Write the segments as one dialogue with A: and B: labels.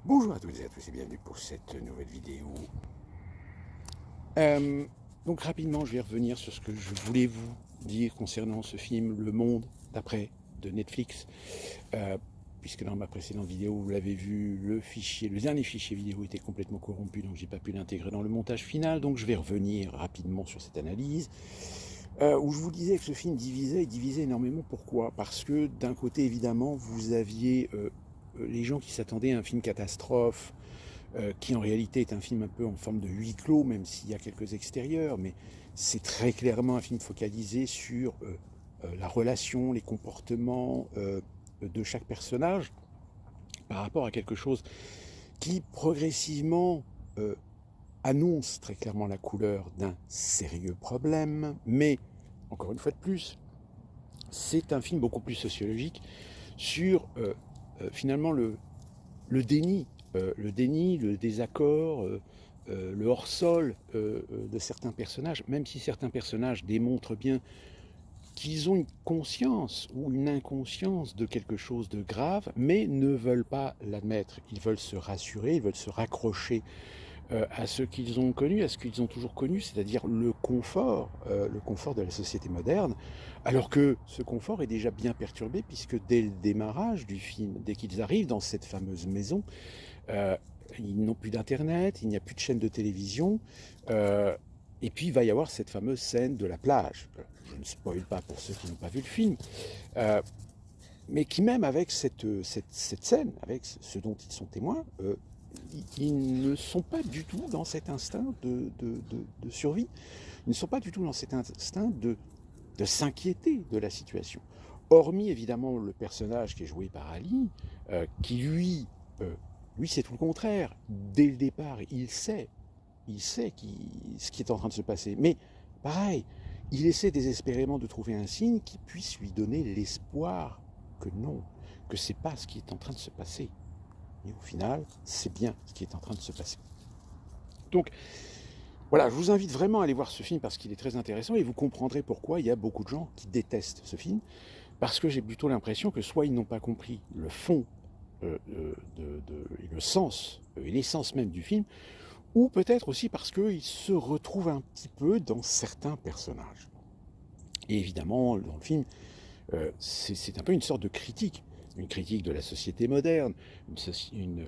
A: Bonjour à toutes et à tous et bienvenue pour cette nouvelle vidéo. Euh, donc rapidement, je vais revenir sur ce que je voulais vous dire concernant ce film Le Monde d'après de Netflix. Puisque dans ma précédente vidéo, vous l'avez vu, le dernier fichier vidéo était complètement corrompu, donc j'ai pas pu l'intégrer dans le montage final. Donc je vais revenir rapidement sur cette analyse. Où je vous disais que ce film divisait, et divisait énormément. Pourquoi? Parce que d'un côté, évidemment, vous aviez les gens qui s'attendaient à un film catastrophe, qui en réalité est un film un peu en forme de huis clos, même s'il y a quelques extérieurs, mais c'est très clairement un film focalisé sur la relation, les comportements de chaque personnage par rapport à quelque chose qui progressivement annonce très clairement la couleur d'un sérieux problème, mais encore une fois de plus, c'est un film beaucoup plus sociologique sur finalement le déni, le désaccord, le hors-sol de certains personnages, même si certains personnages démontrent bien qu'ils ont une conscience ou une inconscience de quelque chose de grave, mais ne veulent pas l'admettre. Ils veulent se rassurer, ils veulent se raccrocher à ce qu'ils ont connu, à ce qu'ils ont toujours connu, c'est-à-dire le confort de la société moderne, alors que ce confort est déjà bien perturbé, puisque dès le démarrage du film, dès qu'ils arrivent dans cette fameuse maison, euh, ils n'ont plus d'internet, il n'y a plus de chaîne de télévision, et puis il va y avoir cette fameuse scène de la plage. Je ne spoil pas pour ceux qui n'ont pas vu le film, euh, mais qui même avec cette scène, avec ce dont ils sont témoins, ils ne sont pas du tout dans cet instinct de survie. Ils ne sont pas du tout dans cet instinct de s'inquiéter de la situation. Hormis évidemment le personnage qui est joué par Ali, qui lui c'est tout le contraire. Dès le départ, il sait ce qui est en train de se passer. Mais pareil, il essaie désespérément de trouver un signe qui puisse lui donner l'espoir que non, que c'est pas ce qui est en train de se passer. Et au final, c'est bien ce qui est en train de se passer. Donc voilà, je vous invite vraiment à aller voir ce film parce qu'il est très intéressant et vous comprendrez pourquoi il y a beaucoup de gens qui détestent ce film. Parce que j'ai plutôt l'impression que soit ils n'ont pas compris le fond et le sens et l'essence même du film, ou peut-être aussi parce qu'ils se retrouvent un petit peu dans certains personnages. Et évidemment, dans le film, c'est un peu une sorte de critique. Une critique de la société moderne, une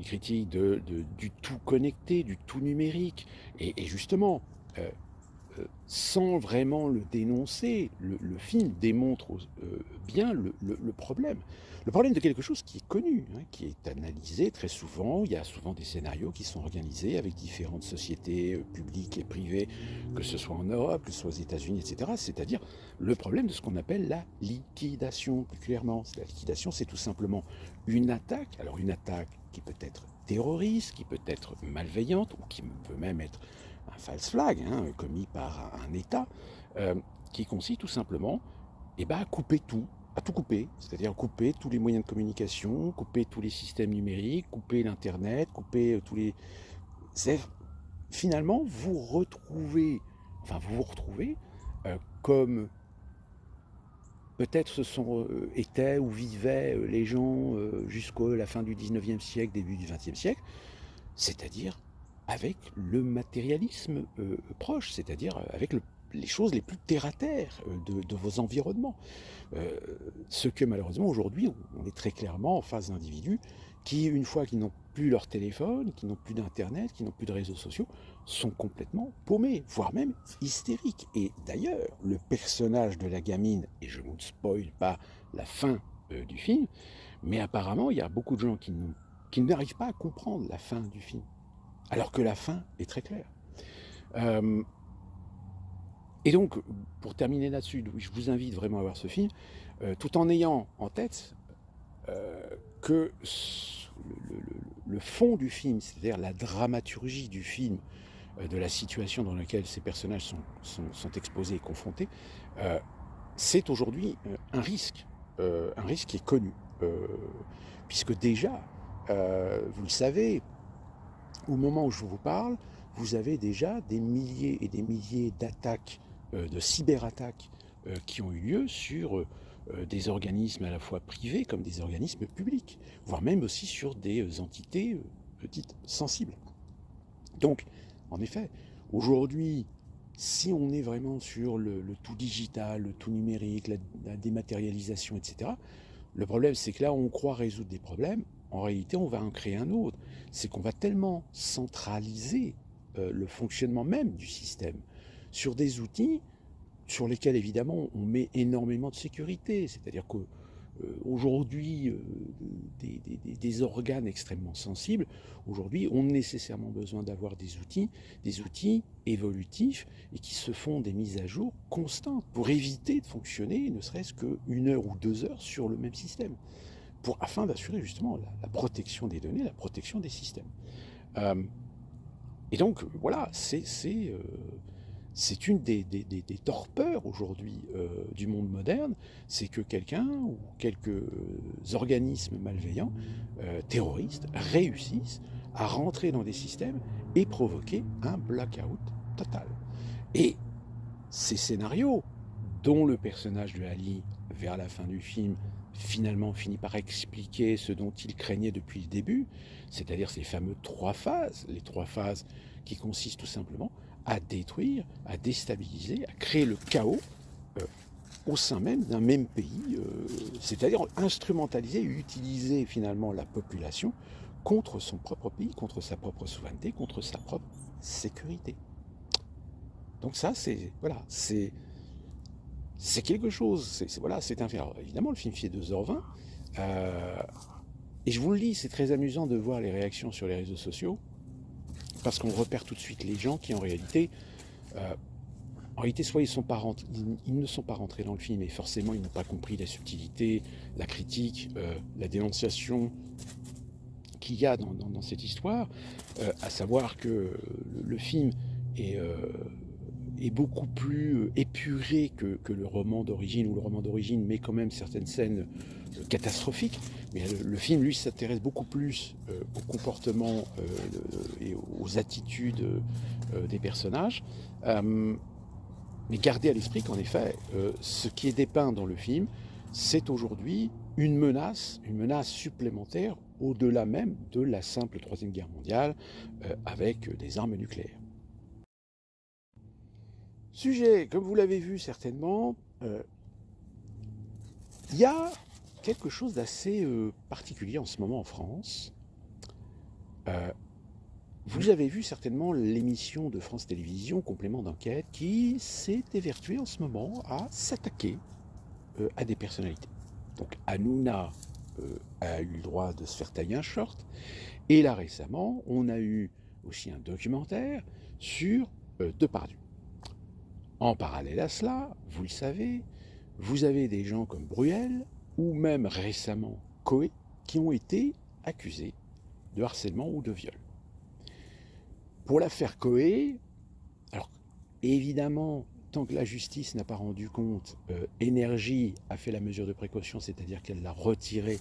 A: critique du tout connecté, du tout numérique. Et justement, euh, sans vraiment le dénoncer, le film démontre bien le problème. Le problème de quelque chose qui est connu, hein, qui est analysé très souvent. Il y a souvent des scénarios qui sont organisés avec différentes sociétés publiques et privées, que ce soit en Europe, que ce soit aux États-Unis, etc. C'est-à-dire le problème de ce qu'on appelle la liquidation, plus clairement. La liquidation, c'est tout simplement une attaque. Alors une attaque qui peut être terroriste, qui peut être malveillante, ou qui peut même être un false flag, hein, commis par un État, qui consiste tout simplement à couper tout, à tout couper, c'est-à-dire couper tous les moyens de communication, couper tous les systèmes numériques, couper l'Internet, couper tous les... C'est finalement vous vous retrouvez comme peut-être étaient ou vivaient les gens jusqu'à la fin du 19e siècle, début du 20e siècle, c'est-à-dire avec le matérialisme proche, c'est-à-dire avec les choses les plus terre-à-terre de vos environnements. Euh, ce que malheureusement aujourd'hui, on est très clairement en face d'individus qui, une fois qu'ils n'ont plus leur téléphone, qui n'ont plus d'internet, qui n'ont plus de réseaux sociaux, sont complètement paumés, voire même hystériques. Et d'ailleurs, le personnage de la gamine, et je ne vous spoil pas la fin du film, mais apparemment il y a beaucoup de gens qui n'arrivent pas à comprendre la fin du film, alors que la fin est très claire. Euh, et donc, pour terminer là-dessus, je vous invite vraiment à voir ce film, tout en ayant en tête que le fond du film, c'est-à-dire la dramaturgie du film, de la situation dans laquelle ces personnages sont exposés et confrontés, euh, c'est aujourd'hui un risque qui est connu. Euh, Puisque déjà, vous le savez, au moment où je vous parle, vous avez déjà des milliers et des milliers d'attaques, de cyberattaques, qui ont eu lieu sur des organismes à la fois privés comme des organismes publics, voire même aussi sur des entités dites sensibles. Donc, en effet, aujourd'hui, si on est vraiment sur le tout digital, le tout numérique, la dématérialisation, etc., le problème, c'est que là, on croit résoudre des problèmes. En réalité, on va en créer un autre. C'est qu'on va tellement centraliser le fonctionnement même du système sur des outils sur lesquels, évidemment, on met énormément de sécurité. C'est-à-dire qu'aujourd'hui, des organes extrêmement sensibles, aujourd'hui, ont nécessairement besoin d'avoir des outils évolutifs et qui se font des mises à jour constantes pour éviter de fonctionner ne serait-ce qu'une heure ou 2 heures sur le même système, afin d'assurer justement la protection des données, la protection des systèmes. Et donc, voilà, c'est une des torpeurs aujourd'hui du monde moderne, c'est que quelqu'un ou quelques organismes malveillants, terroristes, réussissent à rentrer dans des systèmes et provoquer un blackout total. Et ces scénarios, dont le personnage de Ali, vers la fin du film, finalement finit par expliquer ce dont il craignait depuis le début, c'est-à-dire ces fameuses 3 phases, les 3 phases qui consistent tout simplement à détruire, à déstabiliser, à créer le chaos au sein même d'un même pays, c'est-à-dire instrumentaliser et utiliser finalement la population contre son propre pays, contre sa propre souveraineté, contre sa propre sécurité. Donc ça, c'est quelque chose, c'est un fait. Alors, évidemment, le film fait 2h20, et je vous le dis, c'est très amusant de voir les réactions sur les réseaux sociaux, parce qu'on repère tout de suite les gens qui, en réalité, soit ils ne sont pas rentrés dans le film, et forcément, ils n'ont pas compris la subtilité, la critique, la dénonciation qu'il y a dans cette histoire, à savoir que le film est beaucoup plus épuré que le roman d'origine, où le roman d'origine met quand même certaines scènes catastrophiques, mais le film, lui, s'intéresse beaucoup plus au comportement et aux attitudes des personnages, mais gardez à l'esprit qu'en effet, ce qui est dépeint dans le film, c'est aujourd'hui une menace supplémentaire au-delà même de la simple Troisième Guerre mondiale avec des armes nucléaires. Sujet, comme vous l'avez vu certainement, il y a quelque chose d'assez particulier en ce moment en France. Vous avez vu certainement l'émission de France Télévisions, Complément d'enquête, qui s'est évertuée en ce moment à s'attaquer à des personnalités. Donc Hanouna a eu le droit de se faire tailler un short, et là récemment, on a eu aussi un documentaire sur Depardieu. En parallèle à cela, vous le savez, vous avez des gens comme Bruel, ou même récemment Coé, qui ont été accusés de harcèlement ou de viol. Pour l'affaire Coé, alors évidemment, tant que la justice n'a pas rendu compte, Énergie a fait la mesure de précaution, c'est-à-dire qu'elle l'a retiré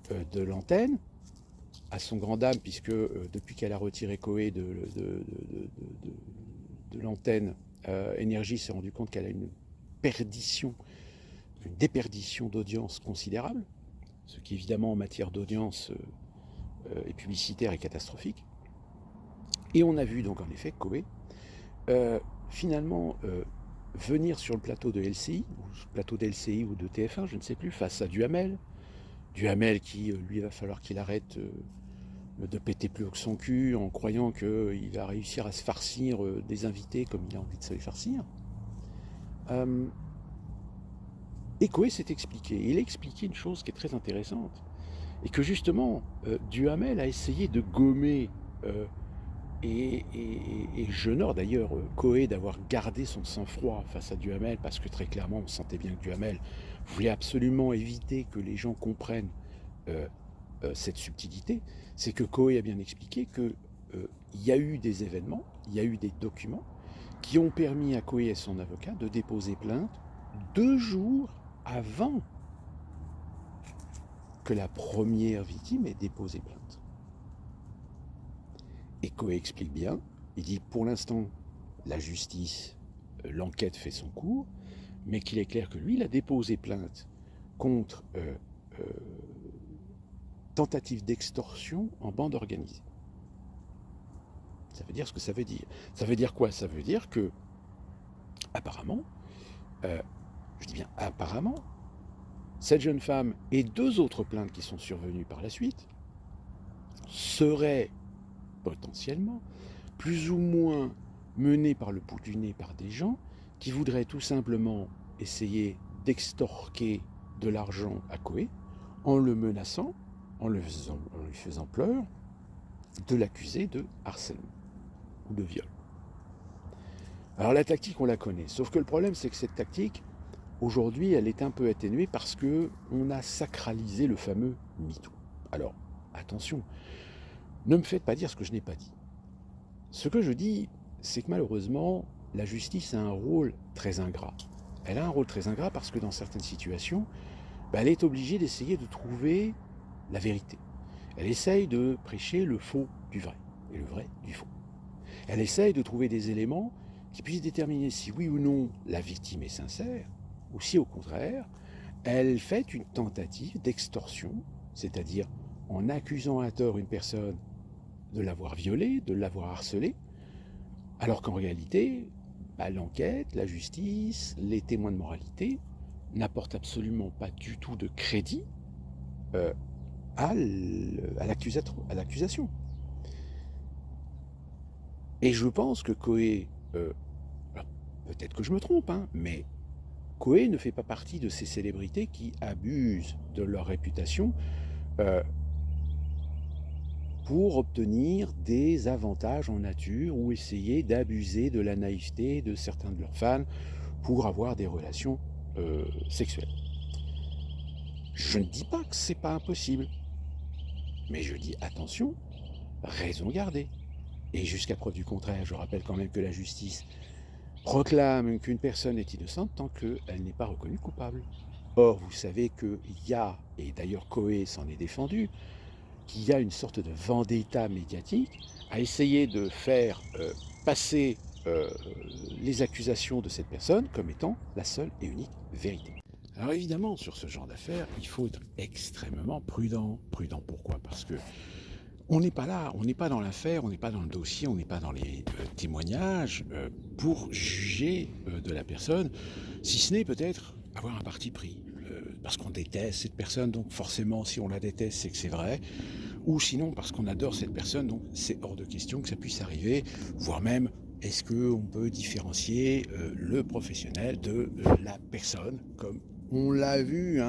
A: de l'antenne, à son grand dame, puisque depuis qu'elle a retiré Coé de l'antenne, Énergie s'est rendu compte qu'elle a une déperdition d'audience considérable, ce qui évidemment en matière d'audience et publicitaire est catastrophique. Et on a vu donc en effet Coé finalement venir sur le plateau de LCI, ou plateau d'LCI ou de TF1, je ne sais plus, face à Duhamel qui, lui, va falloir qu'il arrête de péter plus haut que son cul en croyant qu'il va réussir à se farcir des invités comme il a envie de se les farcir. Et Coé s'est expliqué. Il a expliqué une chose qui est très intéressante, et que justement, Duhamel a essayé de gommer, et j'honore d'ailleurs Coé d'avoir gardé son sang-froid face à Duhamel, parce que très clairement, on sentait bien que Duhamel voulait absolument éviter que les gens comprennent cette subtilité. C'est que Coé a bien expliqué qu'il y a eu des événements, il y a eu des documents qui ont permis à Coé et son avocat de déposer plainte 2 jours avant que la première victime ait déposé plainte. Et Coé explique bien, il dit pour l'instant, la justice, l'enquête fait son cours, mais qu'il est clair que lui, il a déposé plainte contre tentative d'extorsion en bande organisée. Ça veut dire ce que ça veut dire. Ça veut dire quoi? Ça veut dire que, apparemment, je dis bien apparemment, cette jeune femme et 2 autres plaintes qui sont survenues par la suite seraient potentiellement plus ou moins menées par le bout du nez par des gens qui voudraient tout simplement essayer d'extorquer de l'argent à Koé en le menaçant, en lui faisant peur, de l'accuser de harcèlement ou de viol. Alors la tactique, on la connaît, sauf que le problème, c'est que cette tactique, aujourd'hui, elle est un peu atténuée parce qu'on a sacralisé le fameux MeToo. Alors, attention, ne me faites pas dire ce que je n'ai pas dit. Ce que je dis, c'est que malheureusement, la justice a un rôle très ingrat. Elle a un rôle très ingrat parce que dans certaines situations, elle est obligée d'essayer de trouver la vérité. Elle essaye de prêcher le faux du vrai et le vrai du faux. Elle essaye de trouver des éléments qui puissent déterminer si oui ou non la victime est sincère, ou si au contraire, elle fait une tentative d'extorsion, c'est-à-dire en accusant à tort une personne de l'avoir violée, de l'avoir harcelée, alors qu'en réalité, l'enquête, la justice, les témoins de moralité n'apportent absolument pas du tout de crédit à l'accusation. Et je pense que Koé, peut-être que je me trompe, mais Koé ne fait pas partie de ces célébrités qui abusent de leur réputation pour obtenir des avantages en nature ou essayer d'abuser de la naïveté de certains de leurs fans pour avoir des relations sexuelles. Je ne dis pas que c'est pas impossible, mais je dis attention, raison gardée. Et jusqu'à preuve du contraire, je rappelle quand même que la justice proclame qu'une personne est innocente tant qu'elle n'est pas reconnue coupable. Or, vous savez qu'il y a, et d'ailleurs Koé s'en est défendu, qu'il y a une sorte de vendetta médiatique à essayer de faire passer les accusations de cette personne comme étant la seule et unique vérité. Alors évidemment, sur ce genre d'affaires, il faut être extrêmement prudent. Prudent pourquoi? Parce que on n'est pas là, on n'est pas dans l'affaire, on n'est pas dans le dossier, on n'est pas dans les témoignages pour juger de la personne, si ce n'est peut-être avoir un parti pris. Parce qu'on déteste cette personne, donc forcément, si on la déteste, c'est que c'est vrai. Ou sinon, parce qu'on adore cette personne, donc c'est hors de question que ça puisse arriver, voire même, est-ce qu'on peut différencier le professionnel de la personne, comme on l'a vu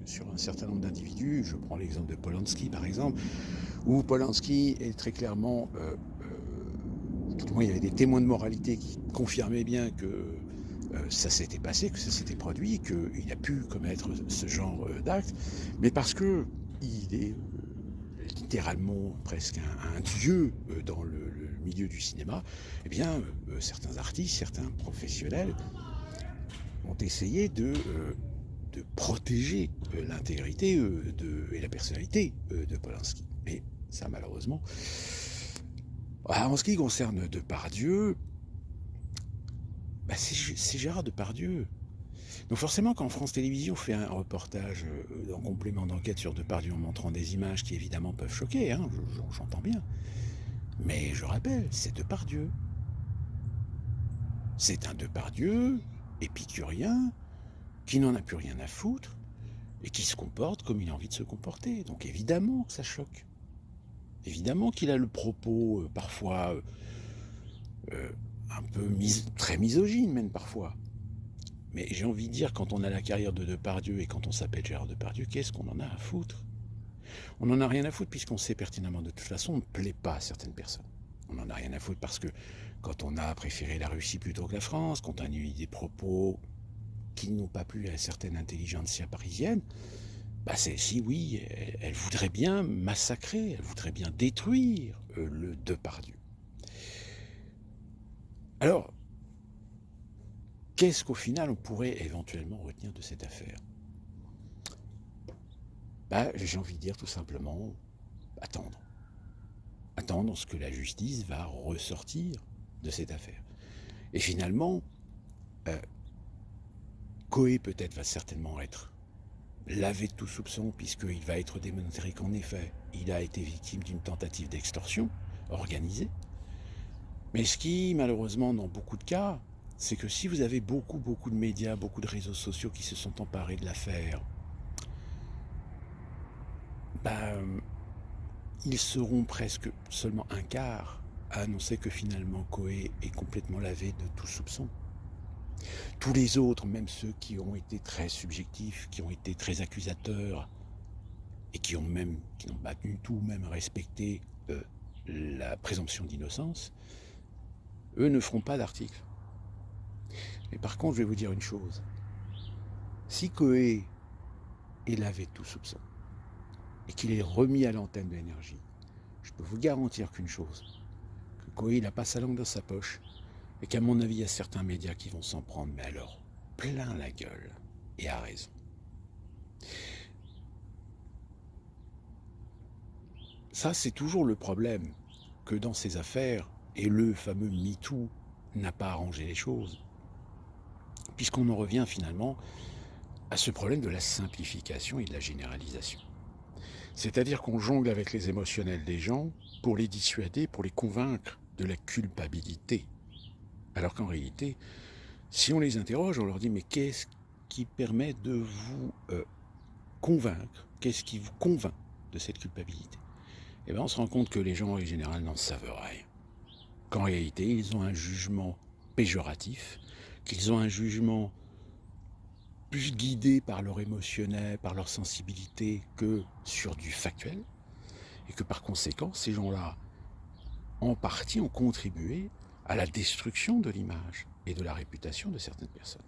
A: sur un certain nombre d'individus. Je prends l'exemple de Polanski, par exemple, où Polanski est très clairement, tout du moins il y avait des témoins de moralité qui confirmaient bien que ça s'était passé, que ça s'était produit, qu'il a pu commettre ce genre d'acte, mais parce que il est littéralement presque un dieu dans le milieu du cinéma, eh bien certains artistes, certains professionnels ont essayé de protéger l'intégrité et la personnalité de Polanski. Mais ça, malheureusement, en ce qui concerne Depardieu, c'est Gérard Depardieu. Donc forcément, quand France Télévisions fait un reportage en complément d'enquête sur Depardieu en montrant des images qui évidemment peuvent choquer, j'entends bien. Mais je rappelle, c'est Depardieu. C'est un Depardieu épicurien qui n'en a plus rien à foutre et qui se comporte comme il a envie de se comporter. Donc évidemment que ça choque. Évidemment qu'il a le propos parfois un peu très misogyne même parfois. Mais j'ai envie de dire, quand on a la carrière de Depardieu et quand on s'appelle Gérard Depardieu, qu'est-ce qu'on en a à foutre? On n'en a rien à foutre puisqu'on sait pertinemment de toute façon, on ne plaît pas à certaines personnes. On n'en a rien à foutre parce que quand on a préféré la Russie plutôt que la France, quand on a eu des propos qui n'ont pas plu à certaines intelligentsias parisiennes, celle-ci, oui, elle voudrait bien massacrer, elle voudrait bien détruire le Depardieu. Alors, qu'est-ce qu'au final on pourrait éventuellement retenir de cette affaire? J'ai envie de dire tout simplement, attendre. Attendre ce que la justice va ressortir de cette affaire. Et finalement, Koé peut-être va certainement être lavé de tout soupçon, puisqu'il va être démontré qu'en effet, il a été victime d'une tentative d'extorsion organisée. Mais ce qui, malheureusement, dans beaucoup de cas, c'est que si vous avez beaucoup de médias, beaucoup de réseaux sociaux qui se sont emparés de l'affaire, ils seront presque seulement un quart à annoncer que finalement Koé est complètement lavé de tout soupçon. Tous les autres, même ceux qui ont été très subjectifs, qui ont été très accusateurs, et qui n'ont pas du tout même respecté la présomption d'innocence, eux ne feront pas d'article. Mais par contre, je vais vous dire une chose. Si Koé est lavé de tout soupçon, et qu'il est remis à l'antenne de l'énergie, je peux vous garantir qu'une chose, que Koé n'a pas sa langue dans sa poche, et qu'à mon avis, il y a certains médias qui vont s'en prendre, mais alors, plein la gueule, et à raison. Ça, c'est toujours le problème, que dans ces affaires, et le fameux MeToo n'a pas arrangé les choses, puisqu'on en revient finalement à ce problème de la simplification et de la généralisation. C'est-à-dire qu'on jongle avec les émotionnels des gens pour les dissuader, pour les convaincre de la culpabilité. Alors qu'en réalité, si on les interroge, on leur dit « mais qu'est-ce qui permet de vous convaincre? Qu'est-ce qui vous convainc de cette culpabilité ?» Et bien on se rend compte que les gens en général n'en savent rien. Qu'en réalité, ils ont un jugement péjoratif, qu'ils ont un jugement plus guidé par leur émotionnel, par leur sensibilité, que sur du factuel, et que par conséquent, ces gens-là, en partie, ont contribué à la destruction de l'image et de la réputation de certaines personnes.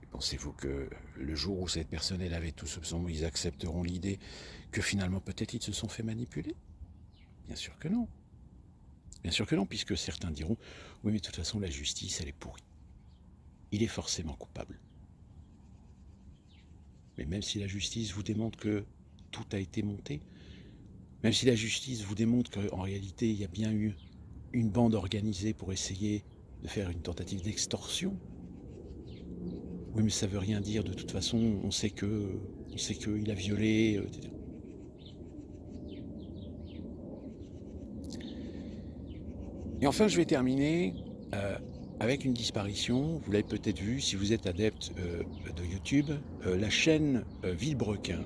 A: Et pensez-vous que le jour où cette personne est lavée de tout soupçon, ils accepteront l'idée que finalement peut-être ils se sont fait manipuler? Bien sûr que non. Bien sûr que non, puisque certains diront « oui, mais de toute façon, la justice, elle est pourrie. Il est forcément coupable. » Mais même si la justice vous démontre que tout a été monté, même si la justice vous démontre qu'en réalité, il y a bien eu une bande organisée pour essayer de faire une tentative d'extorsion, oui, mais ça veut rien dire, de toute façon, on sait qu'il a violé, etc. Et enfin, je vais terminer avec une disparition. Vous l'avez peut-être vu, si vous êtes adepte de YouTube, la chaîne Villebrequin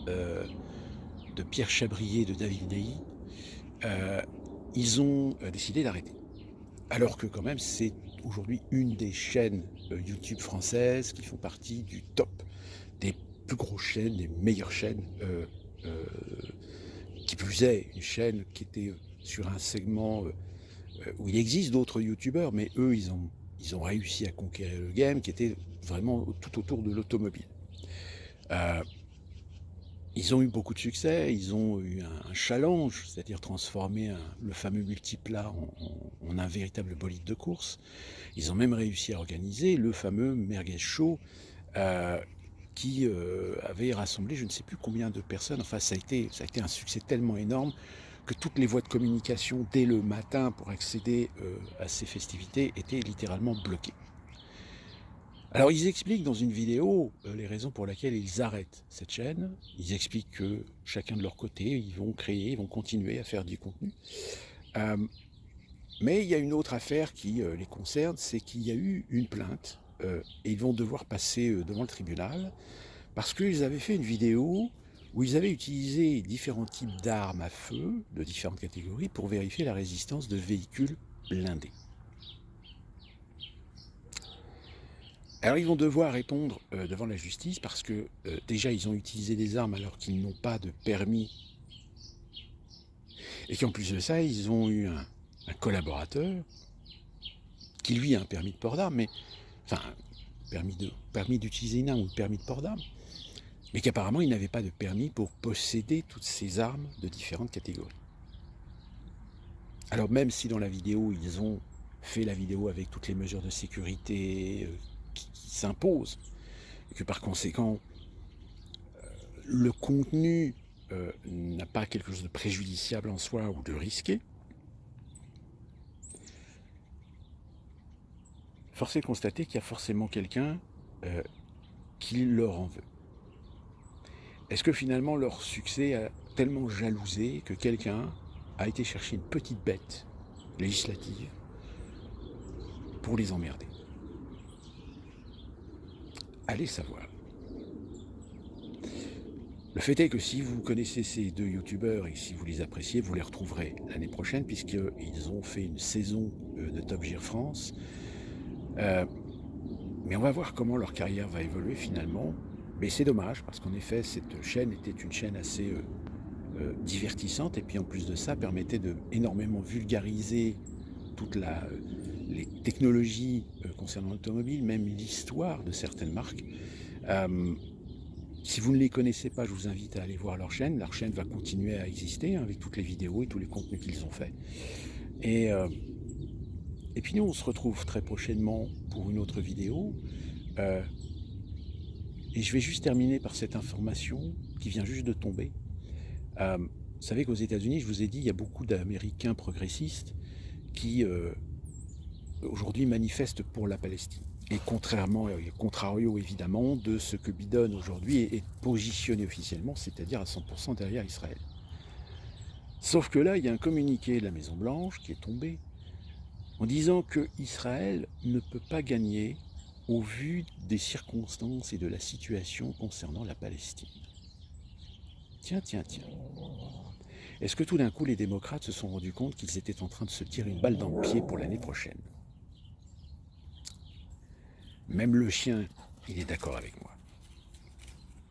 A: de Pierre Chabrier et de David Ney, ils ont décidé d'arrêter. Alors que quand même, c'est aujourd'hui une des chaînes YouTube françaises qui font partie du top des plus grosses chaînes, des meilleures chaînes. Qui plus est, une chaîne qui était sur un segment où il existe d'autres youtubeurs, mais eux, ils ont réussi à conquérir le game, qui était vraiment tout autour de l'automobile. Ils ont eu beaucoup de succès, ils ont eu un challenge, c'est-à-dire transformer le fameux multiplat en un véritable bolide de course. Ils ont même réussi à organiser le fameux Merguez Show qui avait rassemblé je ne sais plus combien de personnes. Enfin, ça a été un succès tellement énorme que toutes les voies de communication dès le matin pour accéder à ces festivités étaient littéralement bloquées. Alors ils expliquent dans une vidéo les raisons pour lesquelles ils arrêtent cette chaîne. Ils expliquent que chacun de leur côté, ils vont continuer à faire du contenu. Mais il y a une autre affaire qui les concerne, c'est qu'il y a eu une plainte et ils vont devoir passer devant le tribunal parce qu'ils avaient fait une vidéo où ils avaient utilisé différents types d'armes à feu de différentes catégories pour vérifier la résistance de véhicules blindés. Alors ils vont devoir répondre devant la justice parce que déjà ils ont utilisé des armes alors qu'ils n'ont pas de permis et qu'en plus de ça ils ont eu un collaborateur qui lui a un permis de port d'armes, mais enfin permis d'utiliser une arme ou permis de port d'armes, mais qu'apparemment il n'avait pas de permis pour posséder toutes ces armes de différentes catégories. Alors même si dans la vidéo ils ont fait la vidéo avec toutes les mesures de sécurité qui s'imposent, et que par conséquent le contenu n'a pas quelque chose de préjudiciable en soi ou de risqué, force est de constater qu'il y a forcément quelqu'un qui leur en veut. Est-ce que finalement leur succès a tellement jalousé que quelqu'un a été chercher une petite bête législative pour les emmerder? Allez savoir. Le fait est que si vous connaissez ces deux youtubeurs et si vous les appréciez, vous les retrouverez l'année prochaine puisqu'ils ont fait une saison de Top Gear France. Mais on va voir comment leur carrière va évoluer finalement. Mais c'est dommage parce qu'en effet cette chaîne était une chaîne assez divertissante et puis en plus de ça permettait de énormément vulgariser toutes les technologies concernant l'automobile, même l'histoire de certaines marques. Si vous ne les connaissez pas, je vous invite à aller voir leur chaîne. Leur chaîne va continuer à exister avec toutes les vidéos et tous les contenus qu'ils ont faits. Et puis nous, on se retrouve très prochainement pour une autre vidéo. Et je vais juste terminer par cette information qui vient juste de tomber. Vous savez qu'aux États-Unis, je vous ai dit, il y a beaucoup d'Américains progressistes qui aujourd'hui manifestent pour la Palestine. Et contrario évidemment de ce que Biden aujourd'hui est positionné officiellement, c'est-à-dire à 100% derrière Israël. Sauf que là, il y a un communiqué de la Maison-Blanche qui est tombé en disant que Israël ne peut pas gagner au vu des circonstances et de la situation concernant la Palestine. Tiens. Est-ce que tout d'un coup les démocrates se sont rendus compte qu'ils étaient en train de se tirer une balle dans le pied pour l'année prochaine? Même le chien, il est d'accord avec moi.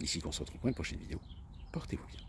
A: Ici qu'on se retrouve pour une prochaine vidéo. Portez-vous bien.